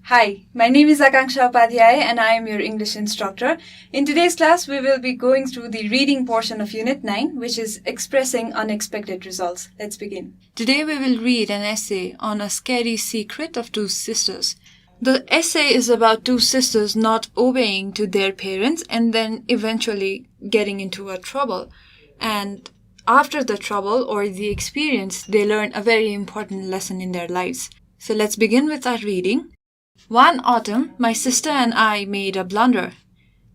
Hi, my name is Akankshya Upadhyay and I am your English instructor. In today's class, we will be going through the reading portion of Unit 9, which is Expressing Unexpected Results. Let's begin. Today we will read an essay on a scary secret of two sisters. The essay is about two sisters not obeying to their parents and then eventually getting into a trouble. And after the trouble or the experience, they learn a very important lesson in their lives. So let's begin with our reading. One autumn, my sister and I made a blunder.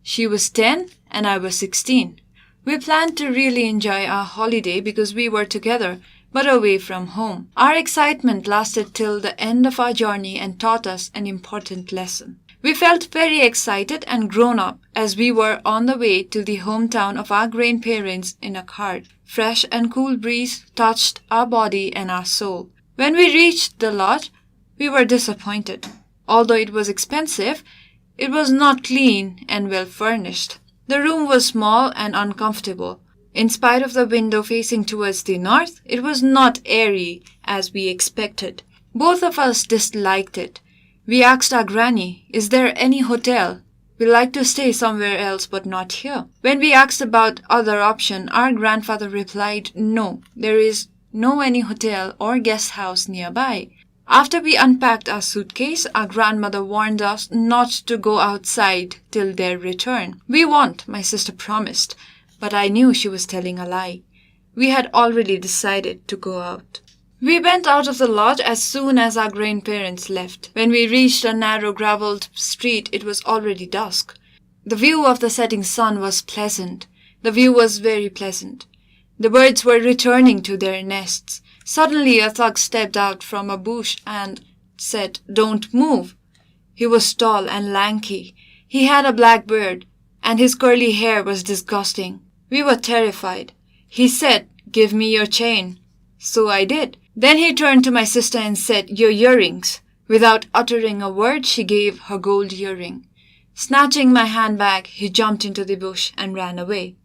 She was 10 and I was 16. We planned to really enjoy our holiday because we were together, but away from home. Our excitement lasted till the end of our journey and taught us an important lesson. We felt very excited and grown up as we were on the way to the hometown of our grandparents in a cart. Fresh and cool breeze touched our body and our soul. When we reached the lodge, we were disappointed. Although it was expensive, it was not clean and well furnished. The room was small and uncomfortable. In spite of the window facing towards the north, it was not airy as we expected. Both of us disliked it. We asked our granny, "Is there any hotel? We like to stay somewhere else but not here." When we asked about other option, our grandfather replied, "No, there is no any hotel or guest house nearby." After we unpacked our suitcase, our grandmother warned us not to go outside till their return. "We won't," my sister promised, but I knew she was telling a lie. We had already decided to go out. We went out of the lodge as soon as our grandparents left. When we reached a narrow gravelled street, it was already dusk. The view of the setting sun was pleasant. The view was very pleasant. The birds were returning to their nests. Suddenly a thug stepped out from a bush and said, "Don't move." He was tall and lanky. He had a black beard, and his curly hair was disgusting. We were terrified. He said, "Give me your chain." So I did. Then he turned to my sister and said, "Your earrings." Without uttering a word, she gave her gold earring. Snatching my handbag, he jumped into the bush and ran away.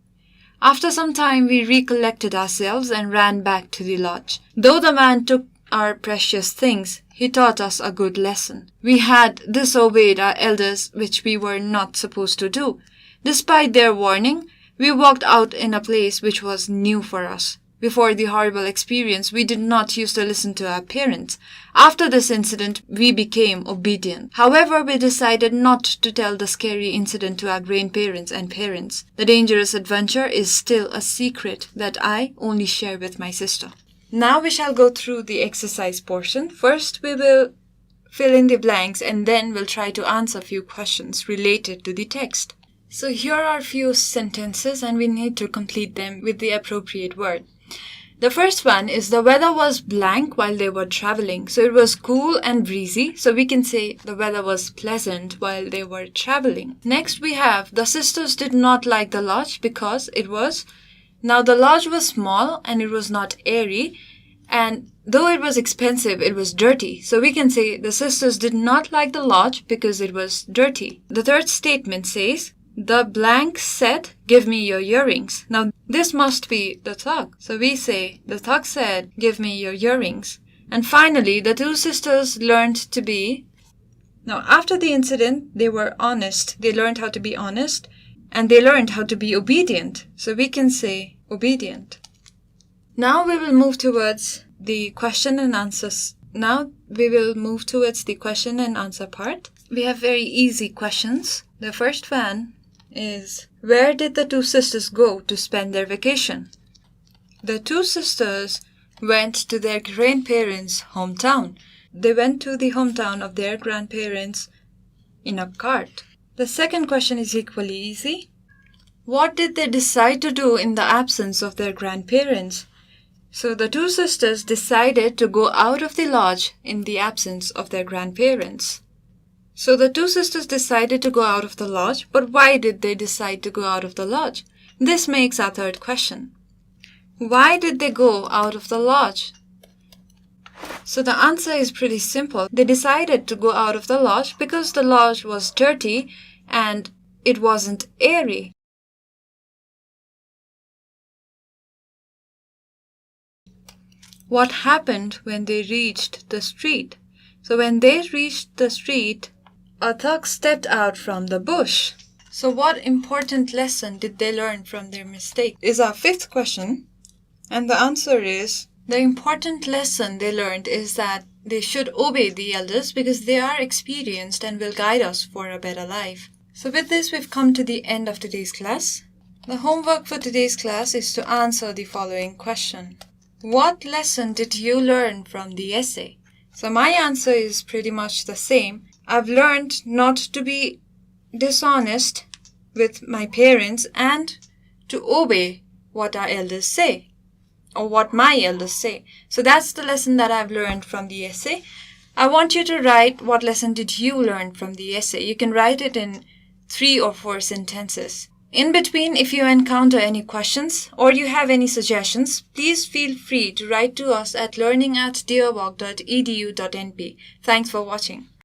After some time, we recollected ourselves and ran back to the lodge. Though the man took our precious things, he taught us a good lesson. We had disobeyed our elders, which we were not supposed to do. Despite their warning, we walked out in a place which was new for us. Before the horrible experience, we did not used to listen to our parents. After this incident, we became obedient. However, we decided not to tell the scary incident to our grandparents and parents. The dangerous adventure is still a secret that I only share with my sister. Now we shall go through the exercise portion. First, we will fill in the blanks and then we'll try to answer a few questions related to the text. So here are a few sentences and we need to complete them with the appropriate word. The first one is the weather was blank while they were traveling. So it was cool and breezy. So we can say the weather was pleasant while they were traveling. Next we have the sisters did not like the lodge because it was... Now the lodge was small and it was not airy. And though it was expensive, it was dirty. So we can say the sisters did not like the lodge because it was dirty. The third statement says, the blank said, "Give me your earrings." Now, this must be the thug. So we say, the thug said, "Give me your earrings." And finally, the two sisters learned to be... Now, after the incident, they were honest. They learned how to be honest. And they learned how to be obedient. So we can say, obedient. Now we will move towards the question and answers. Now we will move towards the question and answer part. We have very easy questions. The first one is, where did the two sisters go to spend their vacation? The two sisters went to their grandparents' hometown. They went to the hometown of their grandparents in a cart. The second question is equally easy. What did they decide to do in the absence of their grandparents? So the two sisters decided to go out of the lodge in the absence of their grandparents. So the two sisters decided to go out of the lodge, but why did they decide to go out of the lodge? This makes our third question. Why did they go out of the lodge? So the answer is pretty simple. They decided to go out of the lodge because the lodge was dirty and it wasn't airy. What happened when they reached the street? So when they reached the street, A thug stepped out from the bush. So what important lesson did they learn from their mistake? Is our fifth question. And the answer is, the important lesson they learned is that they should obey the elders because they are experienced and will guide us for a better life. So with this, we've come to the end of today's class. The homework for today's class is to answer the following question. What lesson did you learn from the essay? So my answer is pretty much the same. I've learned not to be dishonest with my parents and to obey what our elders say, or what my elders say. So that's the lesson that I've learned from the essay. I want you to write what lesson did you learn from the essay. You can write it in 3 or 4 sentences. In between, if you encounter any questions or you have any suggestions, please feel free to write to us at learning@deerwalk.edu.np. Thanks for watching.